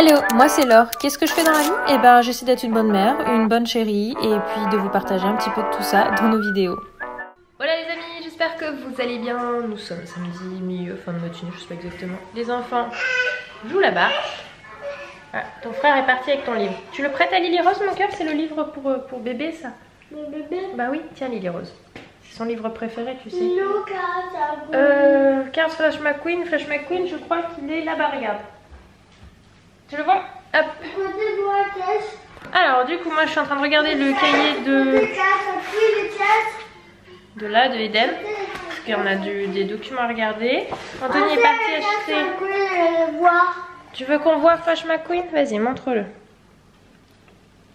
Hello, moi c'est Laure. Qu'est-ce que je fais dans la vie? Eh ben, j'essaie d'être une bonne mère, une bonne chérie, et puis de vous partager un petit peu de tout ça dans nos vidéos. Voilà les amis, j'espère que vous allez bien. Nous sommes samedi, milieu, fin de matinée, je sais pas exactement. Les enfants jouent là-bas. Ah, ton frère est parti avec ton livre. Tu le prêtes à Lily Rose, mon cœur? C'est le livre pour bébé, ça? Pour bébé? Bah oui, tiens Lily Rose. C'est son livre préféré, tu sais. Non, Cars Flash McQueen, je crois qu'il est là-bas, regarde. Tu le vois? Hop. Alors du coup moi je suis en train de regarder le cahier de là, de Eden. Parce qu'il y en a des documents à regarder. Anthony est parti acheter. Tu veux qu'on voit Flash McQueen? Vas-y, montre-le.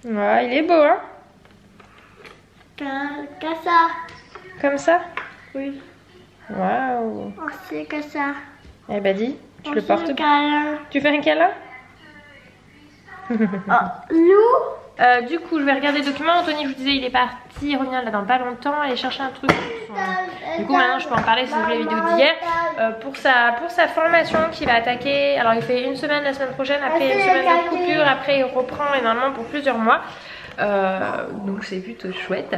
Ouais, il est beau, hein? Comme ça. Comme ça? Oui. Waouh. C'est comme ça. Eh ben dis, tu le portes. Câlin. Tu fais un câlin? Nous? Du coup je vais regarder le document. Anthony, je vous disais, il est parti, il revient là dans pas longtemps, aller chercher un truc. Du coup maintenant je peux en parler, c'est la vidéo d'hier. Pour sa formation qui va attaquer. Alors il fait une semaine la semaine prochaine, après une semaine de coupure, après il reprend et normalement pour plusieurs mois. Donc c'est plutôt chouette.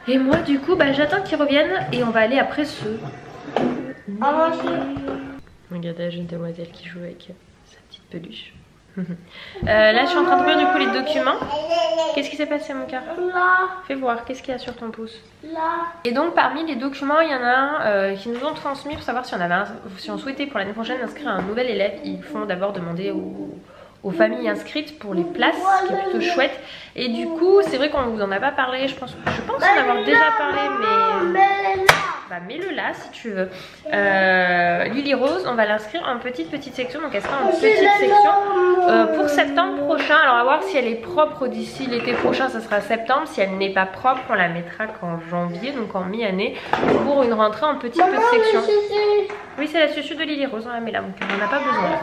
Et moi du coup bah, j'attends qu'il revienne et on va aller après ce... Regardez la jeune demoiselle qui joue avec sa petite peluche. Là je suis en train de voir du coup les documents. Qu'est-ce qui s'est passé mon cœur? Là. Fais voir, qu'est-ce qu'il y a sur ton pouce? Là. Et donc parmi les documents il y en a un qui nous ont transmis pour savoir si on souhaitait pour l'année prochaine inscrire un nouvel élève. Ils font d'abord demander aux familles inscrites pour les places, ce qui est plutôt chouette. Et du coup c'est vrai qu'on vous en a pas parlé, je pense en avoir déjà parlé, mais... Bah mets-le là si tu veux. Lily Rose, on va l'inscrire en petite section, donc elle sera en petite section pour septembre prochain. Alors on va voir si elle est propre d'ici l'été prochain, ça sera septembre. Si elle n'est pas propre, on la mettra qu'en janvier, donc en mi-année, pour une rentrée en petite section. Oui, c'est la susu de Lily Rose, on la met là, donc on n'en a pas besoin.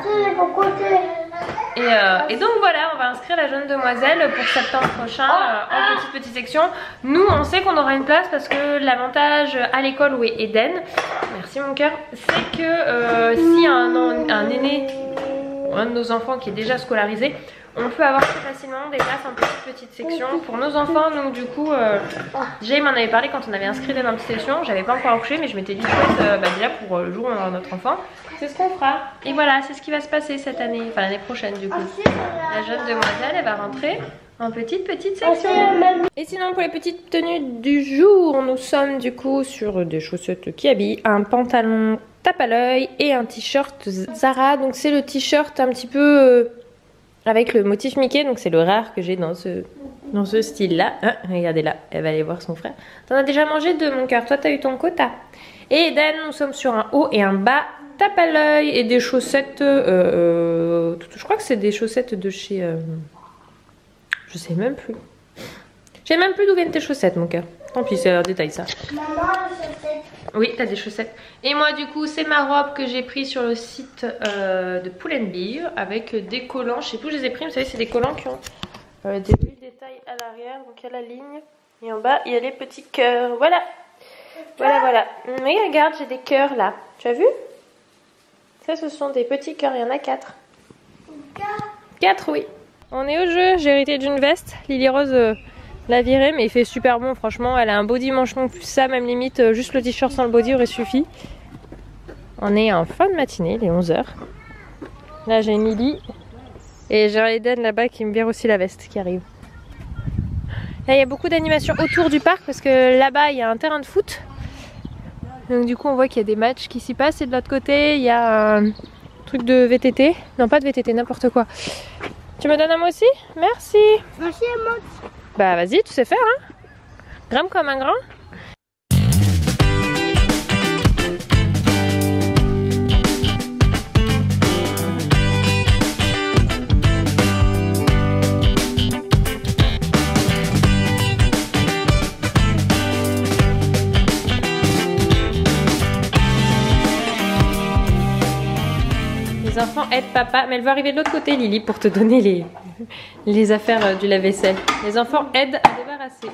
Et donc voilà, on va inscrire la jeune demoiselle pour septembre prochain en petite section. Nous on sait qu'on aura une place parce que l'avantage à l'école où est Eden, merci mon cœur, c'est que s'il y a un aîné ou un de nos enfants qui est déjà scolarisé, on peut avoir très facilement des places en petite section pour nos enfants. Donc du coup, Jay m'en avait parlé quand on avait inscrit Eden en petite section. J'avais pas encore accouché mais je m'étais dit chouette, déjà pour le jour où on aura notre enfant, c'est ce qu'on fera. Et voilà, c'est ce qui va se passer cette année, enfin l'année prochaine du coup. La jeune demoiselle, elle va rentrer en petite section. Et sinon pour les petites tenues du jour, nous sommes du coup sur des chaussettes qui habillent, un pantalon tape à l'œil et un t-shirt Zara. Donc c'est le t-shirt un petit peu avec le motif Mickey, donc c'est le rare que j'ai dans ce style là. Ah, regardez là, elle va aller voir son frère. T'en as déjà mangé deux mon cœur, toi t'as eu ton quota. Et Eden, nous sommes sur un haut et un bas tape à l'œil et des chaussettes, je crois que c'est des chaussettes de chez... je sais même plus. Je sais même plus d'où viennent tes chaussettes mon cœur. Tant pis, c'est un détail ça. Maman, les chaussettes. Oui, t'as des chaussettes. Et moi du coup c'est ma robe que j'ai pris sur le site de Pull&Bear avec des collants. Je sais plus où je les ai pris, vous savez c'est des collants qui ont des petits détails à l'arrière. Donc il y a la ligne et en bas il y a les petits cœurs. Voilà. Voilà. Mais regarde, j'ai des cœurs là. Tu as vu? Ça ce sont des petits cœurs, il y en a 4. 4 oui. On est au jeu, j'ai hérité d'une veste. Lily Rose l'a virée mais il fait super bon franchement. Elle a un body manchement plus ça, même limite juste le t-shirt sans le body aurait suffi. On est en fin de matinée, il est 11 h. Là j'ai Emily et j'ai Eden là-bas qui me vire aussi la veste qui arrive. Là il y a beaucoup d'animations autour du parc parce que là-bas il y a un terrain de foot. Donc du coup on voit qu'il y a des matchs qui s'y passent et de l'autre côté il y a un truc de VTT. Non pas de VTT, n'importe quoi. Tu me donnes un mot aussi? Merci. Merci à moi. Bah vas-y, tu sais faire hein. Grimpe comme un grand. Les enfants aident papa, mais elle va arriver de l'autre côté Lily pour te donner les affaires du lave-vaisselle. Les enfants aident à débarrasser.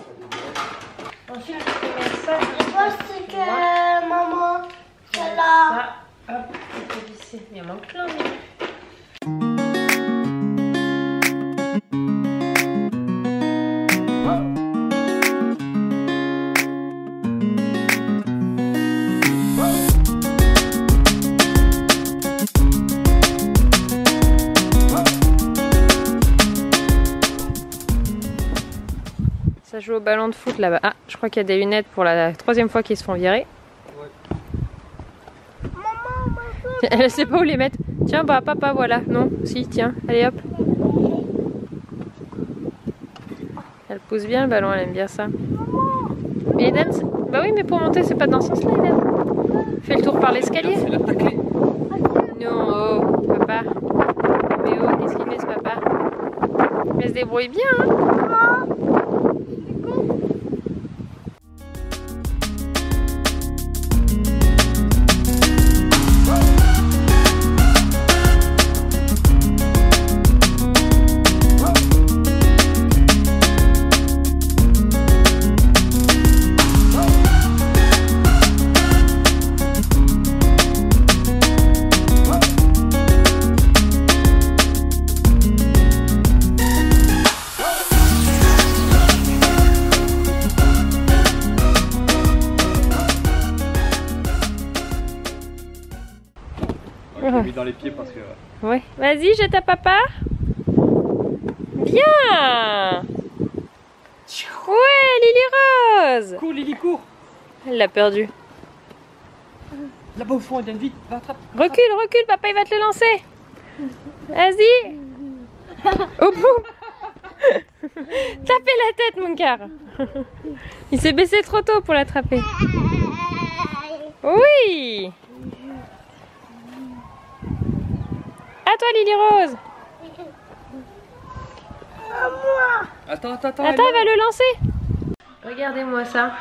Ensuite, je vais mettre ça. Je pense que maman, c'est là. Ça, hop, on peut visser. Il y en manque plein. Ça joue au ballon de foot là-bas. Ah, je crois qu'il y a des lunettes pour la 3e fois qu'ils se font virer. Ouais. Elle sait pas où les mettre. Tiens, bah papa, voilà. Non, si, tiens, allez hop. Elle pousse bien le ballon, elle aime bien ça. Mais Eden, bah oui, mais pour monter, c'est pas dans ce sens-là, Eden. Fais le tour par l'escalier. Non, oh, papa. Mais oh, qu'est-ce qu'il fait ce papa? Elle se débrouille bien, hein. J'ai mis dans les pieds parce que... Ouais, vas-y, jette à papa. Bien. Ouais, Lily Rose. Cours Lily, cours. Elle l'a perdu. Là-bas au fond, Eden, vite, va attraper. Recule, recule, papa il va te le lancer. Vas-y. Au bout. Tapez la tête, mon cœur. Il s'est baissé trop tôt pour l'attraper. Oui. À toi, Lily Rose. Attends, Attends, il va le lancer. Regardez-moi ça.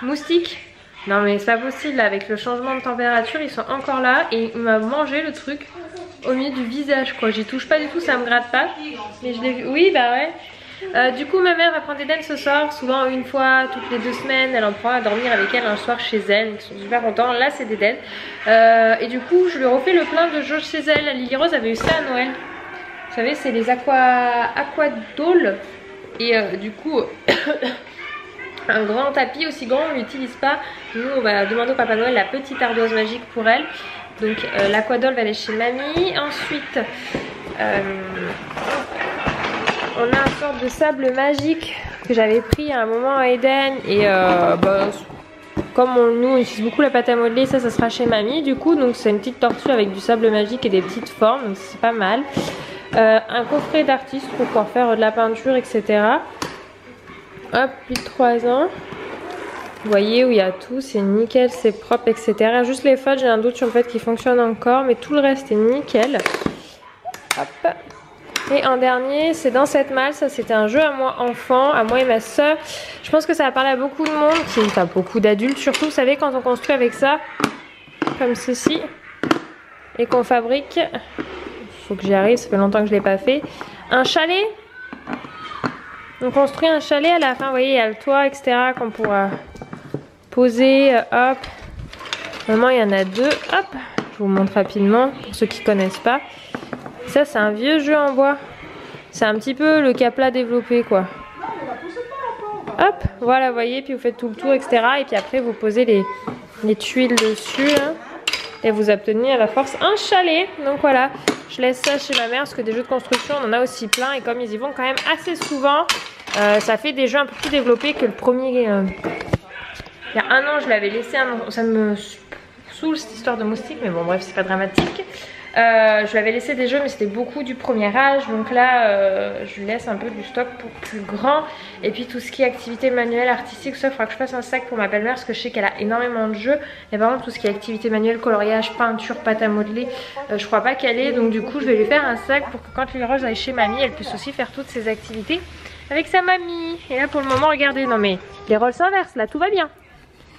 Moustique. Non mais c'est pas possible, là, avec le changement de température, ils sont encore là et il m'a mangé le truc au milieu du visage, quoi. J'y touche pas du tout, ça me gratte pas. Mais je l'ai vu. Oui, bah ouais. Du coup, ma mère va prendre Eden ce soir, souvent une fois toutes les 2 semaines. Elle en prend à dormir avec elle un soir chez elle. Ils sont super contents. Là, c'est d'Eden. Et du coup, je lui refais le plein de jeux chez elle. Lily Rose avait eu ça à Noël. Vous savez, c'est les aquadolls. Et du coup, un grand tapis aussi grand, on l'utilise pas. Nous, on va demander au Papa Noël la petite ardoise magique pour elle. Donc, l'aquadoll va aller chez mamie. Ensuite, on a une sorte de sable magique que j'avais pris à un moment à Eden. Et comme nous, on utilise beaucoup la pâte à modeler, ça sera chez mamie. Du coup, donc c'est une petite tortue avec du sable magique et des petites formes. Donc, c'est pas mal. Un coffret d'artiste pour pouvoir faire de la peinture, etc. Hop, plus de 3 ans. Vous voyez où il y a tout, c'est nickel, c'est propre, etc. Juste les feuilles, j'ai un doute sur le fait qu'ils fonctionnent encore, mais tout le reste est nickel. Hop. Et en dernier, c'est dans cette malle, ça c'était un jeu à moi enfant, à moi et ma soeur. Je pense que ça va parler à beaucoup de monde, enfin beaucoup d'adultes surtout. Vous savez, quand on construit avec ça, comme ceci, et qu'on fabrique... Faut que j'y arrive, ça fait longtemps que je l'ai pas fait. Un chalet. On construit un chalet à la fin, vous voyez, il y a le toit, etc. qu'on pourra poser. Hop. Vraiment, il y en a 2. Hop. Je vous montre rapidement pour ceux qui connaissent pas. Ça, c'est un vieux jeu en bois. C'est un petit peu le Capla développé, quoi. Hop. Voilà, vous voyez, puis vous faites tout le tour, etc. Et puis après, vous posez les tuiles dessus, hein, et vous obtenez à la force un chalet. Donc voilà. Je laisse ça chez ma mère parce que des jeux de construction, on en a aussi plein. Et comme ils y vont quand même assez souvent, ça fait des jeux un peu plus développés que le premier. Il y a 1 an, je l'avais laissé. Ça me saoule cette histoire de moustique, mais bon, bref, c'est pas dramatique. Je lui avais laissé des jeux, mais c'était beaucoup du premier âge. Donc là, je lui laisse un peu du stock pour plus grand. Et puis tout ce qui est activité manuelle, artistique, ça, il faudra que je fasse un sac pour ma belle-mère parce que je sais qu'elle a énormément de jeux. Et par contre, tout ce qui est activité manuelle, coloriage, peinture, pâte à modeler, je crois pas qu'elle ait. Donc du coup, je vais lui faire un sac pour que quand Lily Rose aille chez mamie, elle puisse aussi faire toutes ses activités avec sa mamie. Et là, pour le moment, regardez, non mais les rôles s'inversent, là, tout va bien.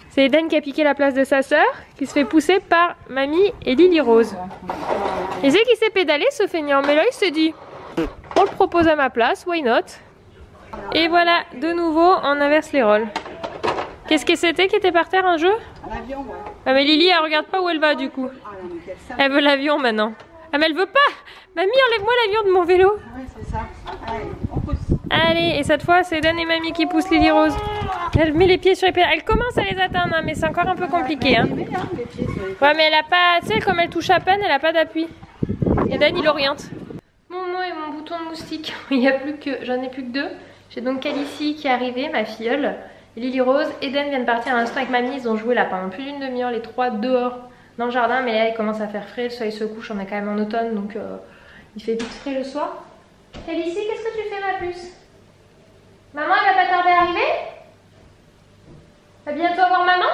C'est Eden qui a piqué la place de sa sœur, qui se fait pousser par mamie et Lily Rose. Et c'est qui s'est pédalé ce feignant, mais là il s'est dit, on le propose à ma place, why not? Et voilà, de nouveau, on inverse les rôles. Qu'est-ce que c'était qui était par terre, un jeu? L'avion, ouais. Ah mais Lily, elle regarde pas où elle va du coup. Elle veut l'avion maintenant. Ah mais elle veut pas. Mamie, enlève-moi l'avion de mon vélo. Ouais, c'est ça. Allez, on pousse. Allez, et cette fois, c'est Eden et mamie qui poussent Lily Rose. Elle met les pieds sur les pédales. Elle commence à les atteindre, hein, mais c'est encore un peu compliqué. Hein. Ouais, mais elle a pas, tu sais, comme elle touche à peine, elle a pas d'appui. Eden, il oriente. Mon mot et mon bouton de moustique. Il y a plus que, j'en ai plus que 2. J'ai donc Calicie qui est arrivée, ma filleule, et Lily Rose. Eden vient de partir à l'instant avec mamie, ils ont joué là pendant plus d'une demi-heure, les trois dehors dans le jardin, mais là il commence à faire frais, le soleil se couche, on est quand même en automne, donc il fait vite frais le soir. Calicie, qu'est-ce que tu fais ma puce? Maman, elle va pas tarder à arriver? Va bientôt voir maman?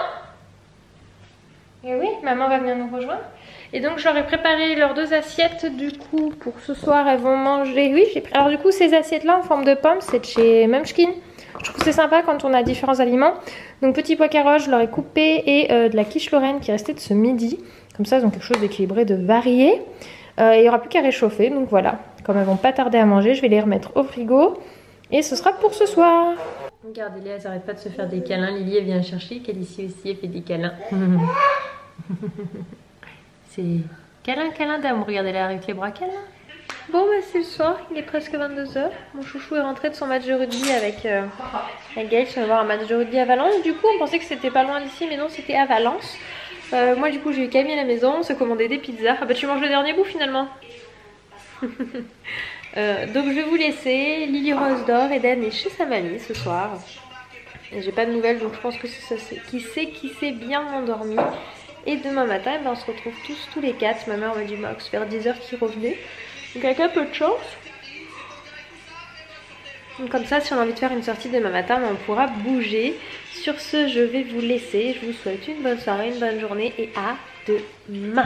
Et oui, maman va venir nous rejoindre. Et donc je leur ai préparé leurs 2 assiettes du coup pour ce soir, elles vont manger. Oui, j'ai pris. Alors du coup ces assiettes là en forme de pomme, c'est de chez Munchkin. Je trouve que c'est sympa quand on a différents aliments. Donc petit pois carottes, je leur ai coupé et de la quiche Lorraine qui restait de ce midi. Comme ça, ils ont quelque chose d'équilibré, de varié. Il n'y aura plus qu'à réchauffer, donc voilà. Comme elles vont pas tarder à manger, je vais les remettre au frigo. Et ce sera pour ce soir. Regardez-les, elles n'arrêtent pas de se faire des câlins. Lily elle vient chercher, Calicie aussi elle fait des câlins. C'est câlin, câlin d'amour. Regardez-la avec les bras câlins. Bon bah c'est le soir, il est presque 22 h. Mon chouchou est rentré de son match de rugby avec Gaël. Je vais voir un match de rugby à Valence. Du coup on pensait que c'était pas loin d'ici, mais non c'était à Valence. Moi du coup j'ai eu Camille à la maison, on s'est commandé des pizzas. Ah bah tu manges le dernier bout finalement. Donc je vais vous laisser. Lily Rose dort, Eden est chez sa mamie ce soir. Et j'ai pas de nouvelles donc je pense que qui s'est bien endormi. Et demain matin on se retrouve tous les 4. Ma mère m'a dit Max vers 10 h qu'il revenait. Donc avec un peu de chance. Donc comme ça si on a envie de faire une sortie demain matin on pourra bouger. Sur ce je vais vous laisser. Je vous souhaite une bonne soirée, une bonne journée et à demain.